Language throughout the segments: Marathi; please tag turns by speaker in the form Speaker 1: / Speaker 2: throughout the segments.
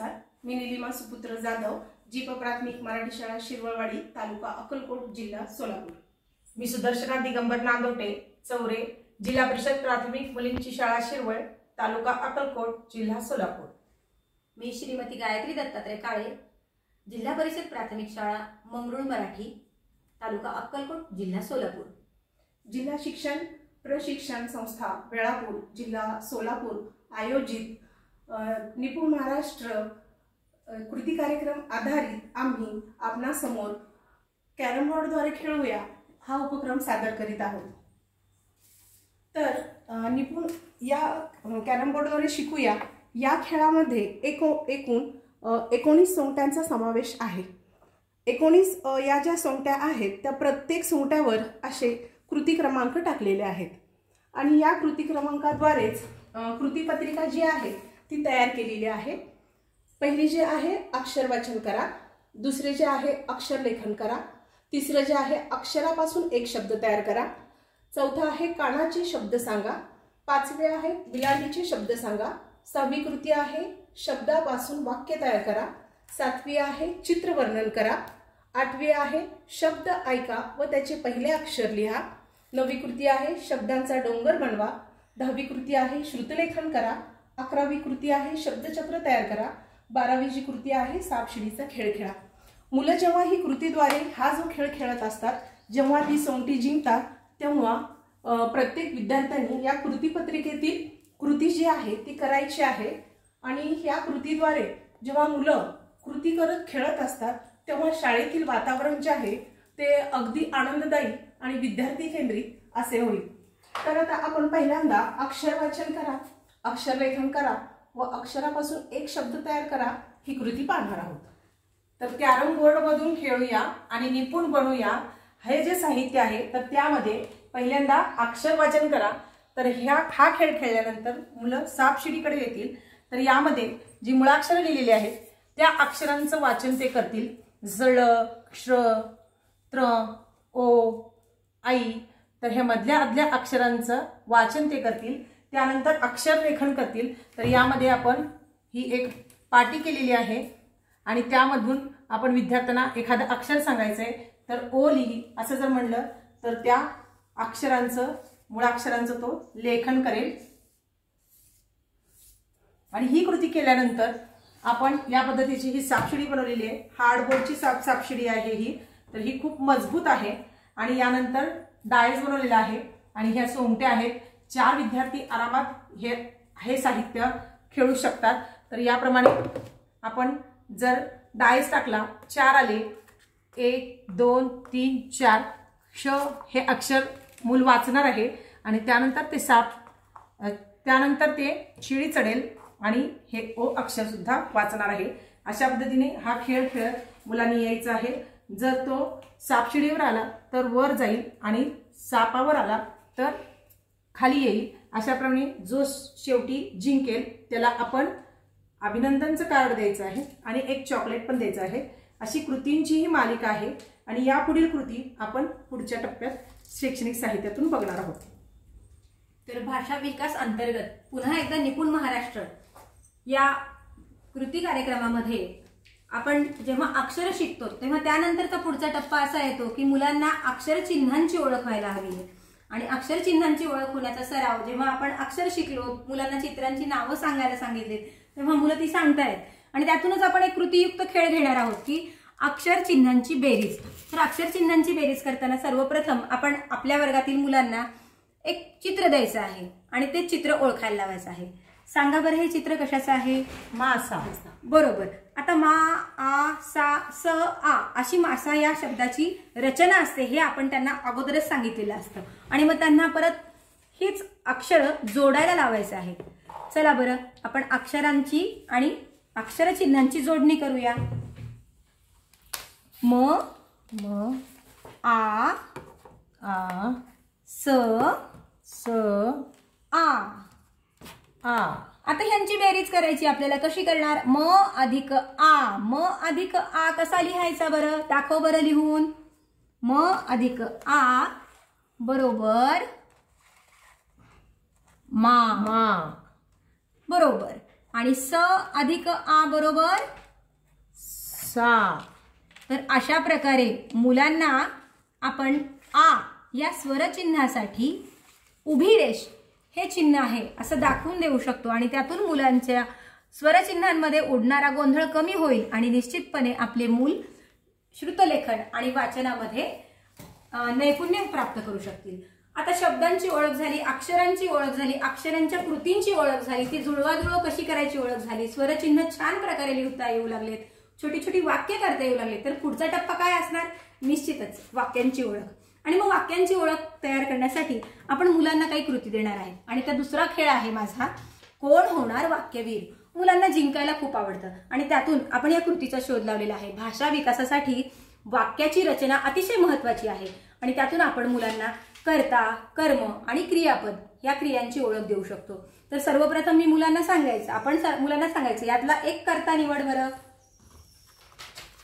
Speaker 1: नमस्कार, मी निलिमा सुपुत्र जाधव, जीप प्राथमिक मराठी शाळा शिरवळवाडी, तालुका अक्कलकोट, जिल्हा सोलापूर।
Speaker 2: मी सुदर्शना दिगंबर नांदोटे, चौरे, जिल्हा परिषद प्राथमिक मुलींची शाळा शिरवळ, तालुका अक्कलकोट, जिल्हा सोलापूर।
Speaker 3: मी श्रीमती गायत्री दत्तात्रय काळे, जिल्हा परिषद प्राथमिक शाळा मंगरुळ मराठी, तालुका अक्कलकोट, जिल्हा सोलापूर।
Speaker 1: जिल्हा शिक्षण प्रशिक्षण संस्था वेळापूर, जिल्हा सोलापूर आयोजित निपुण महाराष्ट्र कृती कार्यक्रम आधारित आम्ही आपणासमोर कॅरम बोर्डद्वारे खेळूया हा उपक्रम सादर करीत आहोत। तर निपुण या कॅरम बोर्डद्वारे शिकूया या खेळामध्ये एकूण 19 सोंगट्यांचा समावेश आहे। 19 या ज्या सोंगट्या आहेत त्या प्रत्येक सोंगट्यावर असे कृती क्रमांक टाकलेले आहेत आणि या कृती क्रमांकाद्वारेच कृती पत्रिका जी आहे ती तयार केलेली आहे। पहिली जे आहे अक्षर वाचन करा, दुसरे जे आहे अक्षर लेखन करा, तिसरे जे आहे अक्षरापासून एक शब्द तयार करा, चौथा आहे कानाचे शब्द सांगा, पाचवे आहे बिलांडीचे शब्द सांगा, सहावी कृती आहे शब्दापासून वाक्य तयार करा, सातवी आहे चित्र वर्णन करा, आठवी आहे शब्द ऐका व त्याचे पहिले अक्षर लिहा, नववी कृती आहे शब्दांचा डोंगर बनवा, दहावी कृती आहे श्रुतलेखन करा, 11वी कृती आहे शब्दचक्र तयार करा, 12वी जी कृती आहे सापशिडीचा खेळ खेळा। मुलं जेव्हा ही कृतीद्वारे हा जो खेळ खेळत असतात, जेव्हा ती सोंगटी जिंकतात तेव्हा प्रत्येक विद्यार्थ्यांनी या कृतीपत्रिकेतील कृती जी आहे ती करायची आहे आणि या कृतीद्वारे जेव्हा मुलं कृती करत खेळत असतात तेव्हा शाळेतील वातावरण जे आहे ते अगदी आनंददायी आणि विद्यार्थी केंद्रित असे होईल। तर आता आपण पहिल्यांदा अक्षर वाचन करा, अक्षर लेखन करा व अक्षरापासून एक शब्द तयार करा ही कृती पाहणार आहोत।
Speaker 2: तर कॅरम बोर्ड मधून खेळूया आणि निपुण बनूया हे जे साहित्य आहे तर त्यामध्ये पहिल्यांदा अक्षर वाचन करा। तर हा खेळ खेळल्यानंतर मुलं सापशिडीकडे येतील। तर यामध्ये जी मुळाक्षरे लिहिलेली आहेत त्या अक्षरांचं वाचन ते करतील। ज, क्ष, त्र, ओ, आई। तर ह्या मधल्या आदल्या अक्षरांचं वाचन ते करतील। त्यानंतर अक्षर लेखन करतील। तर यामध्ये आपण ही एक पाटी केलेली आहे आणि त्यामधून आपण विद्यार्थ्यांना एखादं अक्षर सांगायचंय। तर ओ लिही असं जर म्हणलं तर त्या अक्षरांचं मुळाक्षरांचं तो लेखन करेल। आणि ही कृती केल्यानंतर आपण या पद्धतीची ही सापशिडी बनवलेली आहे। हार्डबोर्डची सापशिडी आहे ही। तर ही खूप मजबूत आहे आणि यानंतर डायस बनवलेला आहे आणि ह्या सोंगट्या आहेत। 4 विद्यार्थी आरामात हे साहित्य खेळू शकतात। तर याप्रमाणे आपण जर डायस टाकला 4 आले 1 2 3 4 क्ष हे अक्षर मूल वाचणार आहे आणि त्यानंतर ते त्यानंतर ते शिडी चढेल आणि हे ओ अक्षर सुद्धा वाचणार आहे। अशा पद्धतीने हा खेळ खेळत मुलांनी यायचा आहे। जर तो सापशिडीवर आला तर वर जाईल आणि सापावर आला तर खाली येईल। अशाप्रमाणे जो शेवटी जिंकेल त्याला आपण अभिनंदनचं कार्ड द्यायचं आहे आणि एक चॉकलेट पण द्यायचं आहे। अशी कृतींची ही मालिका आहे आणि यापुढील कृती आपण पुढच्या टप्प्यात शैक्षणिक साहित्यातून बघणार आहोत।
Speaker 3: तर भाषा विकास अंतर्गत पुन्हा एकदा निपुण महाराष्ट्र या कृती कार्यक्रमामध्ये आपण जेव्हा अक्षर शिकतो तेव्हा त्यानंतरचा पुढचा टप्पा असा येतो की मुलांना अक्षर चिन्हांची ओळख व्हायला हवी आहे आणि अक्षर चिन्हांची ओळख होण्याचा सराव जेव्हा आपण अक्षर शिकलो, मुलांना चित्रांची नावं सांगायला सांगितली तेव्हा मुलं ती सांगतायत आणि त्यातूनच आपण एक कृतीयुक्त खेळ घेणार आहोत की अक्षर चिन्हांची बेरीज। तर अक्षर चिन्हांची बेरीज करताना सर्वप्रथम आपण आपल्या वर्गातील मुलांना एक चित्र द्यायचं आहे आणि ते चित्र ओळखायला लावायचं आहे। सांगा बरं हे चित्र कशाचं आहे?
Speaker 2: मासा।
Speaker 3: बरोबर। आता मा, आ, सा, स, आ अशी मासा या शब्दाची रचना असते हे आपण त्यांना अगोदरच सांगितलेलं असतं आणि मग त्यांना परत हीच अक्षर जोडायला लावायचं आहे। चला बरं आपण अक्षरांची आणि अक्षर चिन्हांची जोडणी करूया। म, आ, स,
Speaker 2: आ।
Speaker 3: आता ह्यांची बेरीज करायची आपल्याला। कशी करणार? म अधिक आ। म अधिक आ कसा लिहायचा बरं? दाखव बरं लिहून। म अधिक आ बरोबर मा।
Speaker 2: मा
Speaker 3: बरोबर। आणि स अधिक आ बरोबर
Speaker 2: सा।
Speaker 3: तर अशा प्रकारे मुलांना आपण आ या स्वरचिन्हासाठी उभी रेष हे चिन्ह आहे असं दाखवून देऊ शकतो आणि त्यातून मुलांच्या स्वरचिन्हांमध्ये उडणारा गोंधळ कमी होईल आणि निश्चितपणे आपले मूल श्रुतलेखन आणि वाचनामध्ये नैपुण्य प्राप्त करू शकतील। आता शब्दांची ओळख झाली, अक्षरांची ओळख झाली, अक्षरांच्या कृतींची ओळख झाली, ती जुळवाजुळव कशी करायची ओळख झाली, स्वरचिन्ह छान प्रकारे लिहिता येऊ लागलेत, छोटी छोटी वाक्य करता येऊ लागले, तर पुढचा टप्पा काय असणार? निश्चितच वाक्यांची ओळख। आणि मग वाक्यांची ओळख तयार करण्यासाठी आपण मुलांना काही कृती देणार आहे आणि त्या दुसरा खेळ आहे माझा कोण होणार वाक्यवीर। मुलांना जिंकायला खूप आवडतं आणि त्यातून आपण या कृतीचा शोध लावलेला आहे। भाषा विकासासाठी वाक्याची रचना अतिशय महत्त्वाची आहे आणि त्यातून आपण मुलांना कर्ता, कर्म आणि क्रियापद या क्रियांची ओळख देऊ शकतो। तर सर्वप्रथम मी मुलांना सांगायचं, आपण मुलांना सांगायचं यातला एक कर्ता निवड बरं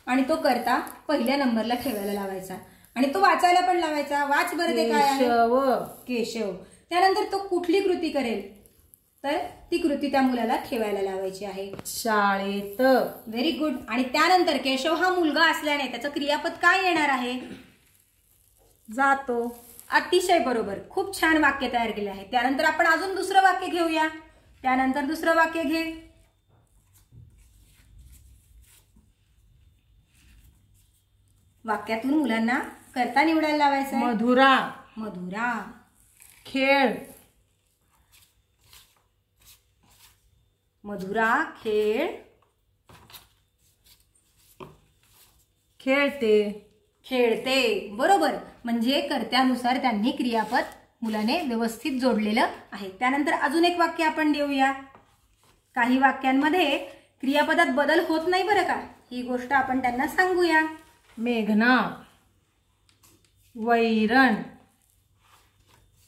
Speaker 3: आणि तो कर्ता पहिल्या नंबरला ठेवायला लावायचा आणि तो वाचायला पण लावायचा। वाच बरं ते काय आहे? केशव। त्यानंतर तो कुठली कृती करेल तर ती कृती त्या मुलाला ठेवायला लावायची आहे
Speaker 2: शाळेत।
Speaker 3: Very good. आणि त्यानंतर केशव हा मुलगा असल्याने त्याचं क्रियापद काय येणार आहे?
Speaker 2: जातो।
Speaker 3: अतिशय बरोबर, खूप छान वाक्य तयार केले आहे। त्यानंतर आपण अजून दुसरं वाक्य घेऊया। त्यानंतर दुसरं वाक्य घे। वाक्यातून मुलांना कर्ता निवडायला लावायचं आहे।
Speaker 2: मधुरा।
Speaker 3: मधुरा।
Speaker 2: खेळ।
Speaker 3: मधुरा खेळ।
Speaker 2: खेळते।
Speaker 3: खेळते। बरोबर, म्हणजे कर्त्यानुसार त्यांनी क्रियापद मुलाने व्यवस्थित जोडलेलं आहे। त्यानंतर अजून एक वाक्य आपण देऊया। काही वाक्यांमध्ये क्रियापदात बदल होत नाही बरं का, ही गोष्ट आपण त्यांना सांगूया।
Speaker 2: मेघना। वैरण।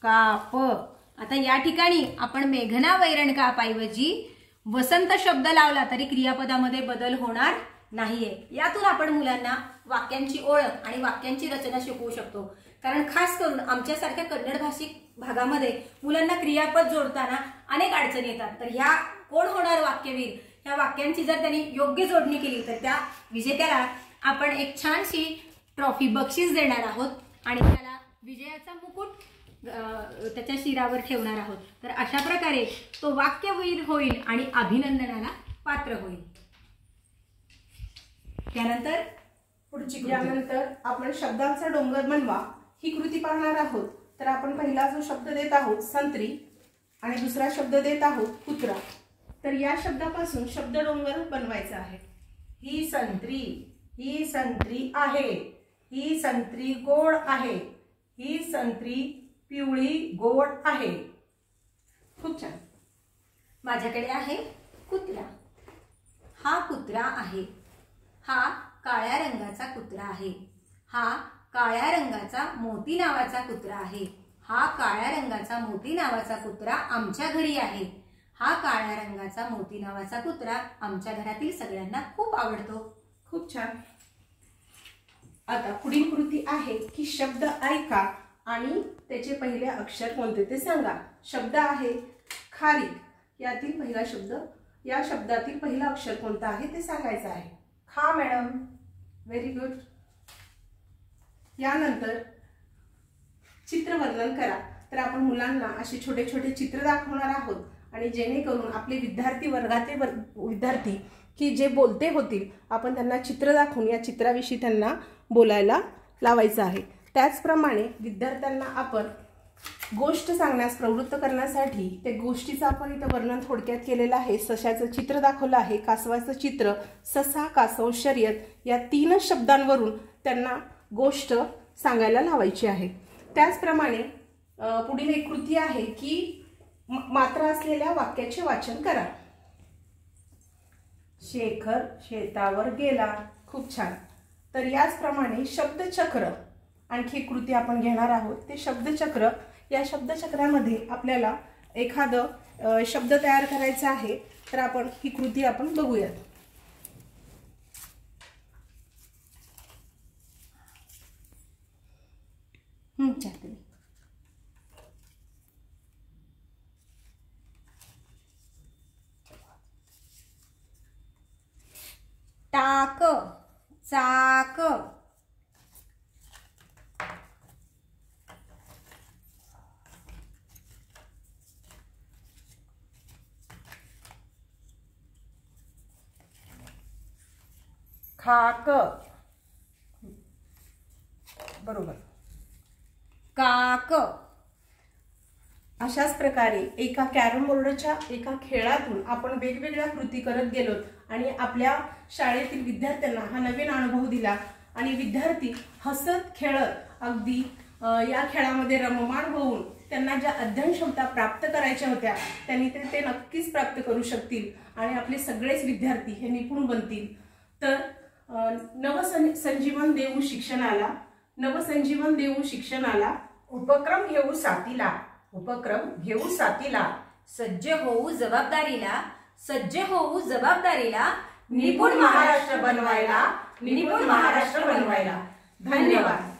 Speaker 2: काप।
Speaker 3: आता या ठिकाणी आपण मेघना वैरण कापाऐवजी वसंत शब्द लावला तरी क्रियापदामध्ये बदल होणार नाहीये। यातून आपण मुलांना वाक्यांची ओळख आणि वाक्यांची रचना शिकवू शकतो, कारण खास करून आमच्यासारख्या कन्नड भाषिक भागामध्ये मुलांना क्रियापद जोडताना अनेक अडचणी येतात। तर ह्या कोण होणार वाक्यवीर ह्या वाक्यांची जर त्यांनी योग्य जोडणी केली तर त्या विजेत्याला आपण एक छानशी ट्रॉफी बक्षीस देणार आहोत आणि त्याला विजयाचा मुकुट त्याच्या शिरावर ठेवणार आहोत। तर अशा प्रकारे तो वाक्यवीर होईल आणि अभिनंदनाला पात्र होईल। त्यानंतर
Speaker 1: पुढची यानंतर आपण शब्दांचा डोंगर बनवा ही कृती पाहणार आहोत। तर आपण पहिला जो शब्द देत आहोत संत्री आणि दुसरा शब्द देत आहोत कुत्रा। तर या शब्दापासून शब्द डोंगर बनवायचा आहे।
Speaker 2: ही संत्री। ही संत्री आहे। ही संत्री गोड आहे। ही संत्री पिवळी गोड आहे।
Speaker 3: खूप छान। माझ्याकडे आहे कुत्रा। हा कुत्रा आहे। हा काळ्या रंगाचा कुत्रा आहे। हा काळ्या रंगाचा मोती नावाचा कुत्रा आहे। हा काळ्या रंगाचा मोती नावाचा कुत्रा आमच्या घरी आहे। हा काळ्या रंगाचा मोती नावाचा कुत्रा आमच्या घरातील सगळ्यांना खूप आवडतो।
Speaker 1: खूप छान। आता पुढील कृती आहे की शब्द ऐका आणि त्याचे पहिले अक्षर कोणते ते सांगा। शब्द आहे खारीक, यातील पहिला शब्द, या शब्दातील पहिला अक्षर कोणता आहे ते सांगायचं आहे।
Speaker 2: खा मॅडम।
Speaker 1: Very good. यानंतर चित्रवर्णन करा। तर आपण मुलांना असे छोटे छोटे चित्र दाखवणार आहोत आणि जेणेकरून आपले विद्यार्थी वर्गातील विद्यार्थी की जे बोलते होतील आपण त्यांना चित्र दाखवून या चित्राविषयी त्यांना बोलायला लावायचं आहे। त्याचप्रमाणे विद्यार्थ्यांना आपण गोष्ट सांगण्यास प्रवृत्त करण्यासाठी ते गोष्टीचं आपण इथं वर्णन थोडक्यात केलेलं आहे। सशाचं चित्र दाखवलं आहे, कासवाचं चित्र, ससा, कासव, शर्यत या 3 शब्दांवरून त्यांना गोष्ट सांगायला लावायची आहे। त्याचप्रमाणे पुढील एक कृती आहे की मात्रा असलेल्या वाक्याचे वाचन करा। शेखर शेतावर गेला। खूप छान। तर याचप्रमाणे शब्दचक्र आणखी कृती आपण घेणार आहोत। ते शब्दचक्र, या शब्दचक्रामध्ये आपल्याला एखादं शब्द तयार करायचा आहे। तर आपण ही कृती आपण बघूयात।
Speaker 3: छान। टाक, चाक,
Speaker 2: खाक, बरोबर,
Speaker 3: काक.
Speaker 1: अशाच प्रकारे एका कॅरम बोर्डच्या एका खेळातून आपण वेगवेगळ्या कृती करत गेलो आणि आपल्या शाळेतील विद्यार्थ्यांना हा नवीन अनुभव दिला आणि विद्यार्थी हसत खेळत अगदी या खेळामध्ये रममाण होऊन त्यांना ज्या अध्ययन क्षमता प्राप्त करायच्या होत्या त्यांनी ते नक्कीच प्राप्त करू शकतील आणि आपले सगळेच विद्यार्थी हे निपुण बनतील. तर नवसंजीवन देऊ शिक्षणाला, नवसंजीवन देऊ शिक्षणाला,
Speaker 2: उपक्रम घेऊ साथीला, उपक्रम घेऊ साथीला,
Speaker 3: सज्ज होऊ जबाबदारीला, सज्ज होऊ जबाबदारीला,
Speaker 2: निपुण महाराष्ट्र बनवायला, निपुण महाराष्ट्र बनवायला. धन्यवाद.